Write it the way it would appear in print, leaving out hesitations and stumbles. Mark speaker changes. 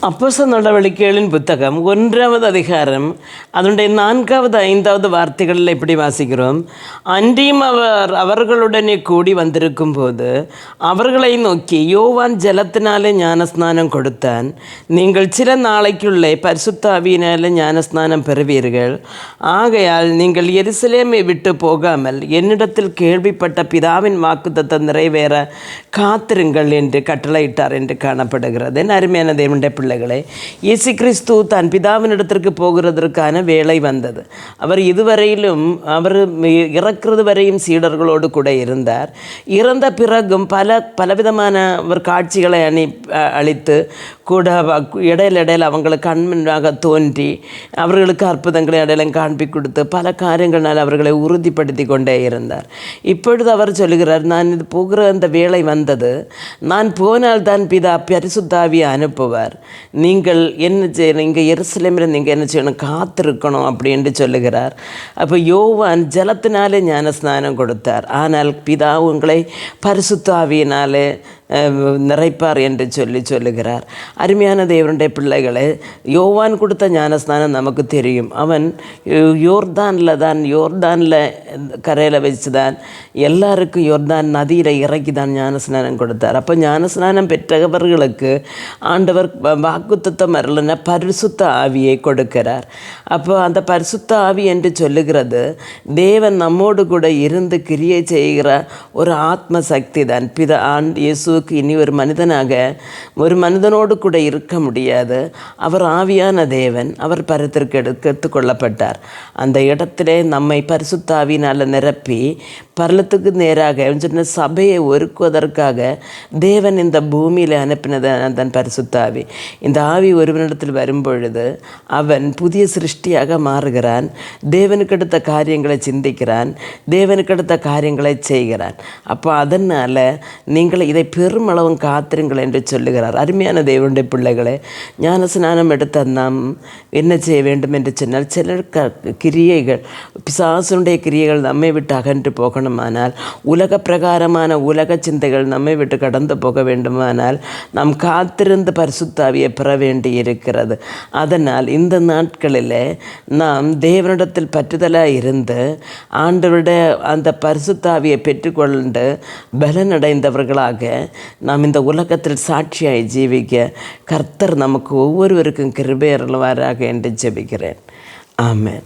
Speaker 1: அப்போஸ்தலர் நடவடிக்கைகளின் புத்தகம் 1வது அதிகாரம் அதனுடைய 4வது 5வது வார்த்தைகளில் இப்படி வாசிக்கிறோம். அன்றியும் அவர்களுடனே கூடி வந்திருக்கும் போது அவர்களை நோக்கி, யோவான் ஜலத்தினாலே ஞானஸ்நானம் கொடுத்தான். நீங்கள் சில நாளைக்குள்ளே பரிசுத்த ஆவியினாலே ஞானஸ்நானம் பெறுவீர்கள். ஆகையால் நீங்கள் எருசலேமை விட்டு போகாமல் என்னிடத்தில் கேள்விப்பட்ட பிதாவின் வாக்குத்தத்தம் நிறைவேற காத்திருங்கள் என்று கட்டளையிட்டார் என்று காணப்படுகிறது. என் அருமையான தேவனுடைய பிள்ளைகளே, இயேசு கிறிஸ்து தன் பிதாவினிடத்திற்கு போகிறதற்கான வேலை வந்தது. அவர் இதுவரையிலும் இறக்கிறது வரையும் சீடர்களோடு கூட இருந்தார். இறந்த பிறகும் பலவிதமான காட்சிகளை அளித்து கூட இடையில அவங்களுக்கு கண்முன்பாக தோன்றி அவர்களுக்கு அற்புதங்களை அடையாளம் காண்பி கொடுத்து பல காரியங்களால் அவர்களை உறுதிப்படுத்தி கொண்டே இருந்தார். இப்பொழுது அவர் சொல்லுகிறார், நான் இது போகிற அந்த வேலை வந்தது. நான் போனால் தான் பிதா பரிசுத்த ஆவியை அனுப்புவார். நீங்கள் என்ன செய்யணும், இங்கே எருசலேமில் நீங்கள் என்ன செய்யணும், காத்திருக்கணும் அப்படின்னு சொல்லுகிறார். அப்போ யோவான் ஜலத்தினாலே ஞானஸ்நானம் கொடுத்தார். ஆனால் பிதா உங்களை பரிசுத்த ஆவியினாலே நிறைப்பார் என்று சொல்லுகிறார். அருமையான தேவனுடைய பிள்ளைகளே, யோவான் கொடுத்த ஞானஸ்நானம் நமக்கு தெரியும். அவன் யோர்தானில் கரையில் வச்சு தான் எல்லாருக்கும் யோர்தான் நதியில் இறக்கி தான் ஞானஸ்நானம் கொடுத்தார். அப்போ ஞானஸ்நானம் பெற்றவர்களுக்கு ஆண்டவர் வாக்குத்தத்தம் அருளின பரிசுத்த ஆவியை கொடுக்கிறார். அப்போ அந்த பரிசுத்த ஆவி என்று சொல்லுகிறது தேவன் நம்மோடு கூட இருந்து கிரியை செய்கிற ஒரு ஆத்ம சக்தி தான். இயேசுவுக்கு இனி ஒரு மனிதனோடு கூட இருக்க முடியாது. அவர் ஆவியான தேவன். அவர் பரத்திற்கு எடுத்துக்கொள்ளப்பட்டார். அந்த இடத்திலே நம்மை பரிசுத்த ஆவியினால் நிரப்பி பரலத்துக்கு நேராக சொன்ன சபையை ஒருக்குவதற்காக தேவன் இந்த பூமியில் அனுப்பினது தன் பரிசுத்த ஆவி. இந்த ஆவி ஒருவனிடத்தில் வரும்பொழுது அவன் புதிய சிருஷ்டியாக மாறுகிறான். தேவனுக்கு அடுத்த காரியங்களை சிந்திக்கிறான். தேவனுக்கு அடுத்த காரியங்களை செய்கிறான். அப்போ அதனால் நீங்கள் இதை பெருமளவும் காத்திருங்கள் என்று சொல்லுகிறார். அருமையான தேவனுடைய பிள்ளைகளே, ஞானஸ்நானம் எடுத்த நாம் என்ன செய்ய வேண்டும் என்று சொன்னால், சில கிரியைகள், பிசாசுடைய கிரியைகள் நம்மை விட்டு அகன்று போகணுமானால், உலக பிரகாரமான உலக சிந்தைகள் நம்மை விட்டு கடந்து போக வேண்டுமானால் நாம் காத்திருந்து பரிசுத்த ஆவியை பெற வேண்டி இருக்கிறது. அதனால் இந்த நாட்களில் நாம் தேவனிடத்தில் பற்றுதலாக இருந்து ஆண்டவருடைய அந்த பரிசுத்த ஆவியை பெற்றுக்கொண்டு பலனடைந்தவர்களாக நாம் இந்த உலகத்தில் சாட்சியாய் ஜீவிக்க கர்த்தர் நமக்கு ஒவ்வொருவருக்கும் கிருபை அருள்வாராக என்று ஜெபிக்கிறேன். ஆமென்.